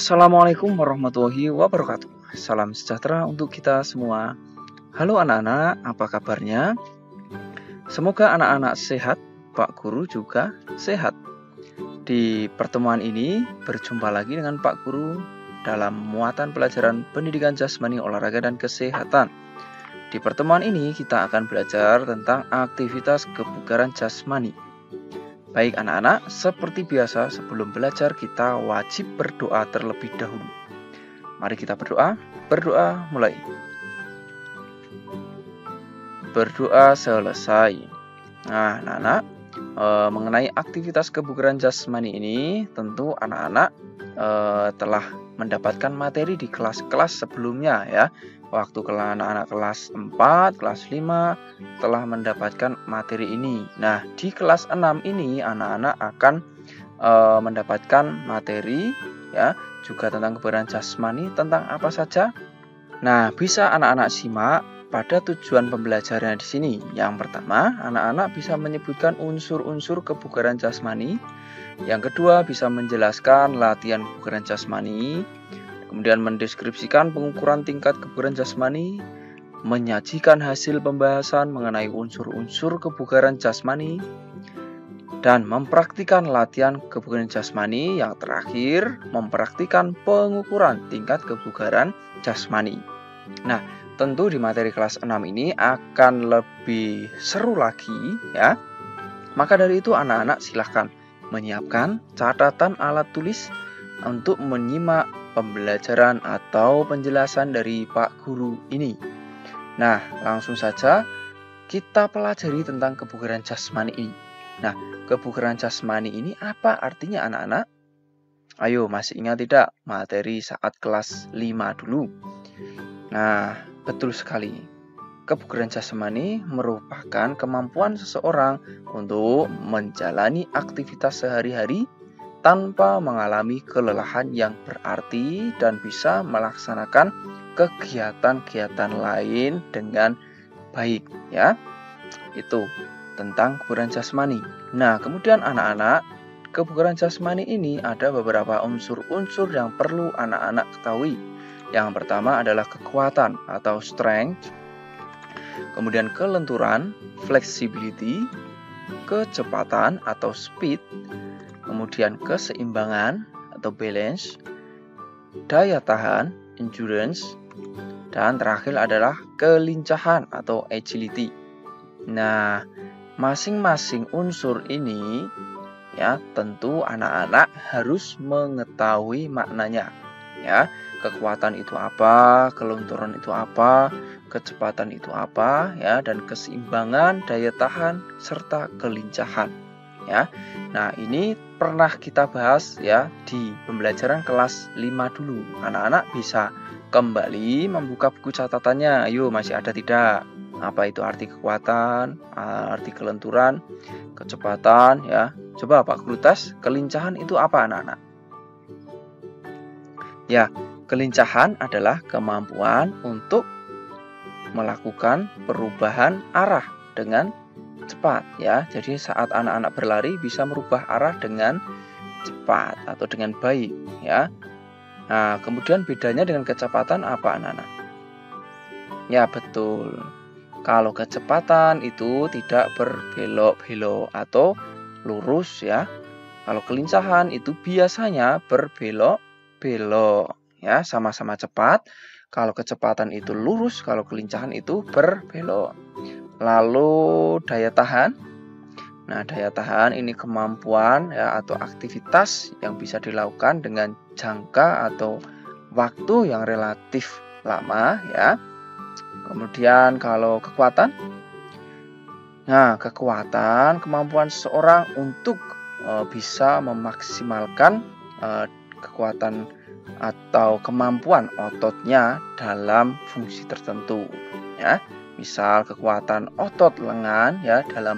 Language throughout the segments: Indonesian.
Assalamualaikum warahmatullahi wabarakatuh. Salam sejahtera untuk kita semua. Halo anak-anak, apa kabarnya? Semoga anak-anak sehat, Pak Guru juga sehat. Di pertemuan ini berjumpa lagi dengan Pak Guru dalam muatan pelajaran pendidikan jasmani, olahraga, dan kesehatan. Di pertemuan ini kita akan belajar tentang aktivitas kebugaran jasmani. Baik anak-anak, seperti biasa sebelum belajar kita wajib berdoa terlebih dahulu. Mari kita berdoa. Berdoa mulai. Berdoa selesai. Nah anak-anak, mengenai aktivitas kebugaran jasmani ini tentu anak-anak telah mendapatkan materi di kelas-kelas sebelumnya ya. Waktu anak-anak kelas 4, kelas 5 telah mendapatkan materi ini. Nah, di kelas 6 ini anak-anak akan mendapatkan materi ya, juga tentang kebugaran jasmani. Tentang apa saja? Nah, bisa anak-anak simak pada tujuan pembelajarannya di sini. Yang pertama, anak-anak bisa menyebutkan unsur-unsur kebugaran jasmani. Yang kedua, bisa menjelaskan latihan kebugaran jasmani. Kemudian mendeskripsikan pengukuran tingkat kebugaran jasmani, menyajikan hasil pembahasan mengenai unsur-unsur kebugaran jasmani, dan mempraktikkan latihan kebugaran jasmani. Yang terakhir, mempraktikkan pengukuran tingkat kebugaran jasmani. Nah, tentu di materi kelas 6 ini akan lebih seru lagi ya. Maka dari itu anak-anak silahkan menyiapkan catatan alat tulis untuk menyimak pembelajaran atau penjelasan dari Pak Guru ini. Nah, langsung saja kita pelajari tentang kebugaran jasmani ini. Nah, kebugaran jasmani ini apa artinya anak-anak? Ayo, masih ingat tidak materi saat kelas 5 dulu? Nah, betul sekali. Kebugaran jasmani merupakan kemampuan seseorang untuk menjalani aktivitas sehari-hari tanpa mengalami kelelahan yang berarti dan bisa melaksanakan kegiatan-kegiatan lain dengan baik ya. Itu tentang kebugaran jasmani. Nah, kemudian anak-anak, kebugaran jasmani ini ada beberapa unsur-unsur yang perlu anak-anak ketahui. Yang pertama adalah kekuatan atau strength, kemudian kelenturan, flexibility, kecepatan atau speed, kemudian keseimbangan atau balance, daya tahan, endurance, dan terakhir adalah kelincahan atau agility. Nah, masing-masing unsur ini ya tentu anak-anak harus mengetahui maknanya ya. Kekuatan itu apa, kelenturan itu apa, kecepatan itu apa ya, dan keseimbangan, daya tahan, serta kelincahan ya. Nah, ini pernah kita bahas ya di pembelajaran kelas 5 dulu. Anak-anak bisa kembali membuka buku catatannya. Ayo, masih ada tidak? Apa itu arti kekuatan, arti kelenturan, kecepatan ya. Coba Pak Guru tes, kelincahan itu apa anak-anak? Ya, kelincahan adalah kemampuan untuk melakukan perubahan arah dengan cepat ya. Jadi saat anak-anak berlari bisa merubah arah dengan cepat atau dengan baik ya. Nah, kemudian bedanya dengan kecepatan apa anak-anak? Ya, betul. Kalau kecepatan itu tidak berbelok-belok atau lurus ya. Kalau kelincahan itu biasanya berbelok-belok ya, sama-sama cepat. Kalau kecepatan itu lurus, kalau kelincahan itu berbelok. Lalu daya tahan. Nah, daya tahan ini kemampuan ya atau aktivitas yang bisa dilakukan dengan jangka atau waktu yang relatif lama ya. Kemudian kalau kekuatan. Nah, kekuatan kemampuan seseorang untuk bisa memaksimalkan kekuatan atau kemampuan ototnya dalam fungsi tertentu ya. Misal kekuatan otot lengan ya dalam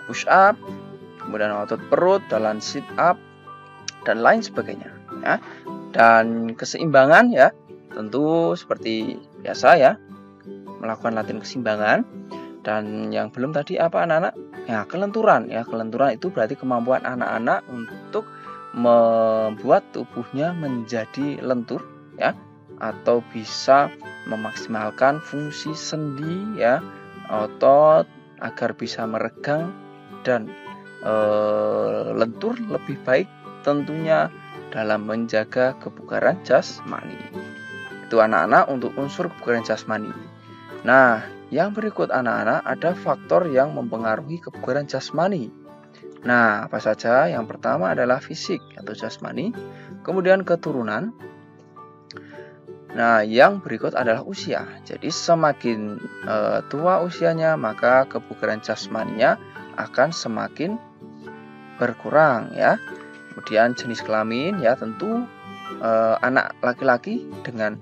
push up, kemudian otot perut dalam sit up dan lain sebagainya ya. Dan keseimbangan ya tentu seperti biasa ya, melakukan latihan keseimbangan. Dan yang belum tadi apa anak-anak? Ya, kelenturan ya. Kelenturan itu berarti kemampuan anak-anak untuk membuat tubuhnya menjadi lentur ya, atau bisa memaksimalkan fungsi sendi ya, otot agar bisa meregang dan lentur lebih baik tentunya dalam menjaga kebugaran jasmani. Itu anak-anak untuk unsur kebugaran jasmani. Nah, yang berikut anak-anak ada faktor yang mempengaruhi kebugaran jasmani. Nah, apa saja? Yang pertama adalah fisik atau jasmani, kemudian keturunan. Nah, yang berikut adalah usia. Jadi semakin tua usianya, maka kebugaran jasmaninya akan semakin berkurang ya. Kemudian jenis kelamin ya, tentu anak laki-laki dengan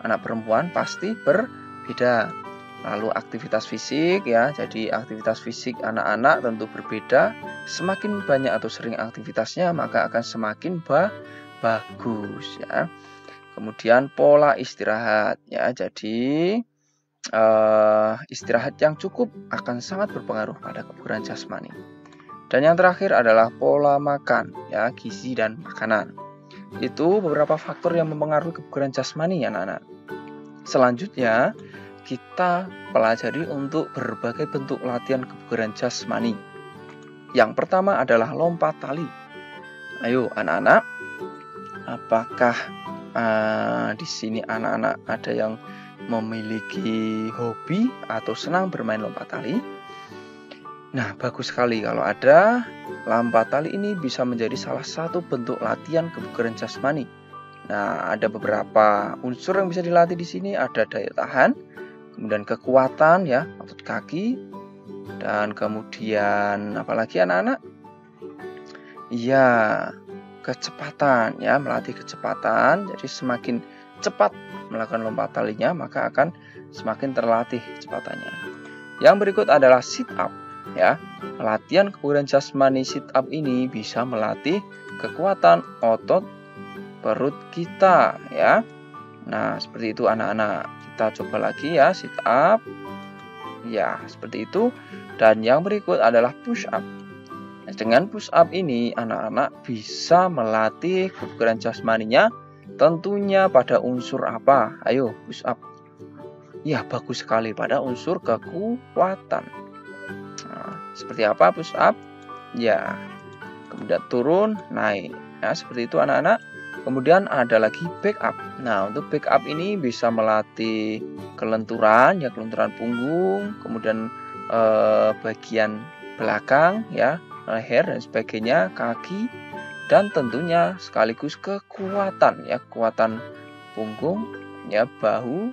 anak perempuan pasti berbeda. Lalu aktivitas fisik ya, jadi aktivitas fisik anak-anak tentu berbeda. Semakin banyak atau sering aktivitasnya, maka akan semakin bagus ya. Kemudian pola istirahat ya, jadi istirahat yang cukup akan sangat berpengaruh pada kebugaran jasmani. Dan yang terakhir adalah pola makan ya, gizi dan makanan. Itu beberapa faktor yang mempengaruhi kebugaran jasmani anak-anak. Selanjutnya kita pelajari untuk berbagai bentuk latihan kebugaran jasmani. Yang pertama adalah lompat tali. Ayo anak-anak, apakah di sini anak-anak ada yang memiliki hobi atau senang bermain lompat tali? Nah, bagus sekali kalau ada. Lompat tali ini bisa menjadi salah satu bentuk latihan kebugaran jasmani. Nah, ada beberapa unsur yang bisa dilatih di sini. Ada daya tahan, kemudian kekuatan ya, otot kaki, dan kemudian apalagi anak-anak? Ya, kecepatan ya, melatih kecepatan. Jadi semakin cepat melakukan lompat talinya, maka akan semakin terlatih kecepatannya. Yang berikut adalah sit up ya. Latihan kebugaran jasmani sit up ini bisa melatih kekuatan otot perut kita ya. Nah, seperti itu anak-anak. Kita coba lagi ya, sit up. Ya, seperti itu. Dan yang berikut adalah push up. Dengan push up ini anak-anak bisa melatih kebugaran jasmaninya tentunya pada unsur apa? Ayo push up. Ya, bagus sekali pada unsur kekuatan. Nah, seperti apa push up? Ya, kemudian turun, naik. Ya, seperti itu anak-anak. Kemudian ada lagi back up. Nah, untuk back up ini bisa melatih kelenturan, ya kelenturan punggung, kemudian bagian belakang, ya leher dan sebagainya, kaki, dan tentunya sekaligus kekuatan, ya kekuatan punggung, ya bahu.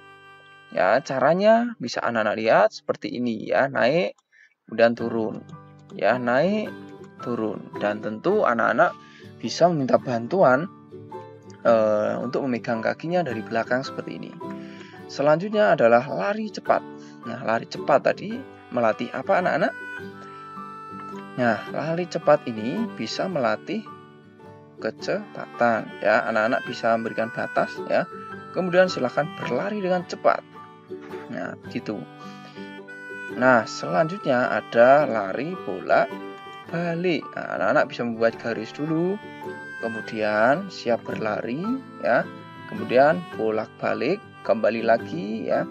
Ya, caranya bisa anak-anak lihat seperti ini ya, naik, kemudian turun, ya naik, turun, dan tentu anak-anak bisa meminta bantuan untuk memegang kakinya dari belakang seperti ini. Selanjutnya adalah lari cepat. Nah, lari cepat tadi melatih apa anak-anak? Nah, lari cepat ini bisa melatih kecepatan ya. Anak-anak bisa memberikan batas ya. Kemudian silakan berlari dengan cepat. Nah, gitu. Nah, selanjutnya ada lari bolak balik. Nah, anak-anak bisa membuat garis dulu. Kemudian siap berlari ya. Kemudian bolak-balik, kembali lagi ya.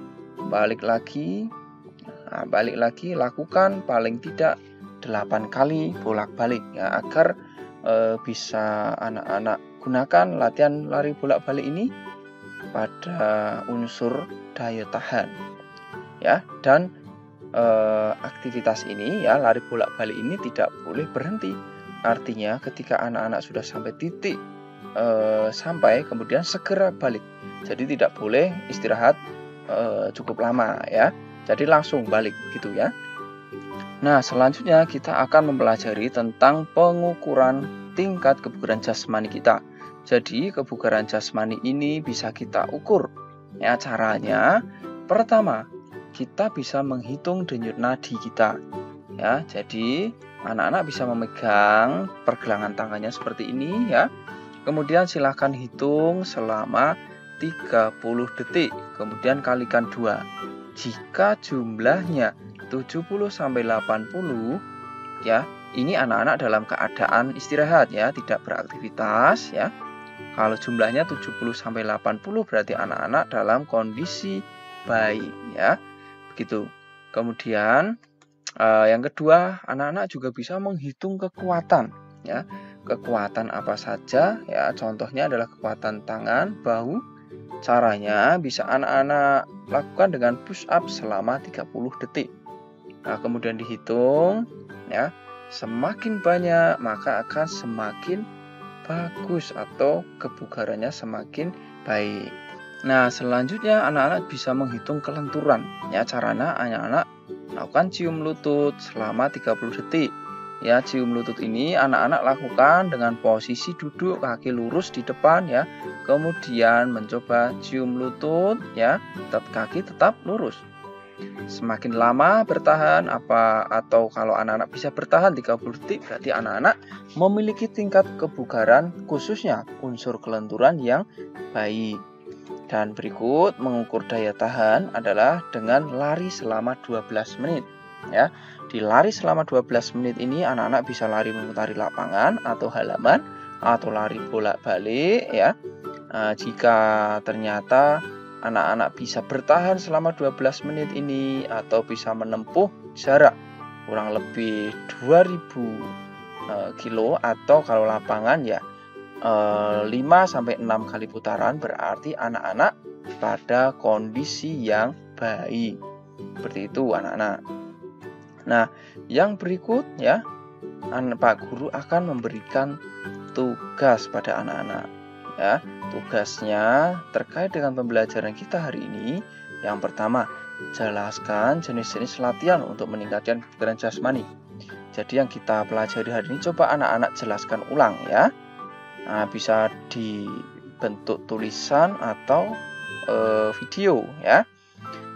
Balik lagi. Nah, balik lagi, lakukan paling tidak 8 kali bolak-balik ya, agar bisa anak-anak gunakan latihan lari bolak-balik ini pada unsur daya tahan ya. Dan aktivitas ini ya, lari bolak-balik ini tidak boleh berhenti. Artinya ketika anak-anak sudah sampai titik sampai, kemudian segera balik. Jadi tidak boleh istirahat cukup lama ya. Jadi langsung balik gitu ya. Nah, selanjutnya kita akan mempelajari tentang pengukuran tingkat kebugaran jasmani kita. Jadi kebugaran jasmani ini bisa kita ukur. Ya, caranya pertama, kita bisa menghitung denyut nadi kita. Ya, jadi anak-anak bisa memegang pergelangan tangannya seperti ini ya. Kemudian silahkan hitung selama 30 detik. Kemudian kalikan 2. Jika jumlahnya 70-80, ya, ini anak-anak dalam keadaan istirahat ya, tidak beraktivitas ya. Kalau jumlahnya 70-80 berarti anak-anak dalam kondisi baik ya. Begitu. Kemudian yang kedua, anak-anak juga bisa menghitung kekuatan ya. Kekuatan apa saja ya? Contohnya adalah kekuatan tangan, bahu. Caranya bisa anak-anak lakukan dengan push up selama 30 detik. Nah, kemudian dihitung ya. Semakin banyak maka akan semakin bagus atau kebugarannya semakin baik. Nah, selanjutnya anak-anak bisa menghitung kelenturan. Ya, caranya anak-anak lakukan cium lutut selama 30 detik. Ya, cium lutut ini anak-anak lakukan dengan posisi duduk, kaki lurus di depan ya. Kemudian mencoba cium lutut ya, kaki tetap lurus. Semakin lama bertahan atau kalau anak-anak bisa bertahan 30 detik berarti anak-anak memiliki tingkat kebugaran khususnya unsur kelenturan yang baik. Dan berikut mengukur daya tahan adalah dengan lari selama 12 menit. Ya, di lari selama 12 menit ini anak-anak bisa lari memutari lapangan atau halaman atau lari bolak-balik ya. Jika ternyata anak-anak bisa bertahan selama 12 menit ini atau bisa menempuh jarak kurang lebih 2000 kilo atau kalau lapangan ya 5-6 kali putaran berarti anak-anak pada kondisi yang baik. Seperti itu anak-anak. Nah, yang berikut ya, Pak Guru akan memberikan tugas pada anak-anak. Ya, tugasnya terkait dengan pembelajaran kita hari ini. Yang pertama, jelaskan jenis-jenis latihan untuk meningkatkan kebugaran jasmani. Jadi yang kita pelajari hari ini coba anak-anak jelaskan ulang ya. Nah, bisa dibentuk tulisan atau video ya.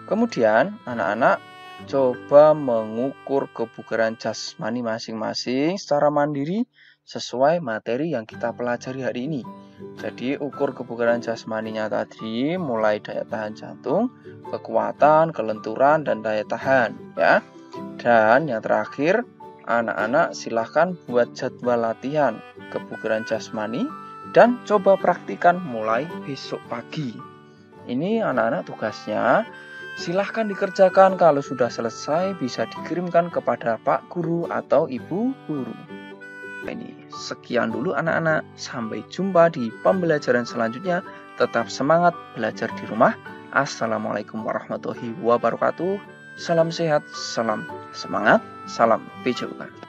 Kemudian anak-anak coba mengukur kebugaran jasmani masing-masing secara mandiri sesuai materi yang kita pelajari hari ini. Jadi ukur kebugaran jasmaninya tadi mulai daya tahan jantung, kekuatan, kelenturan, dan daya tahan ya. Dan yang terakhir, anak-anak silahkan buat jadwal latihan kebugaran jasmani dan coba praktikan mulai besok pagi. Ini anak-anak tugasnya. Silahkan dikerjakan, kalau sudah selesai bisa dikirimkan kepada Pak Guru atau Ibu Guru. Ini sekian dulu anak-anak, sampai jumpa di pembelajaran selanjutnya. Tetap semangat belajar di rumah. Assalamualaikum warahmatullahi wabarakatuh. Salam sehat, salam semangat, salam PJUK.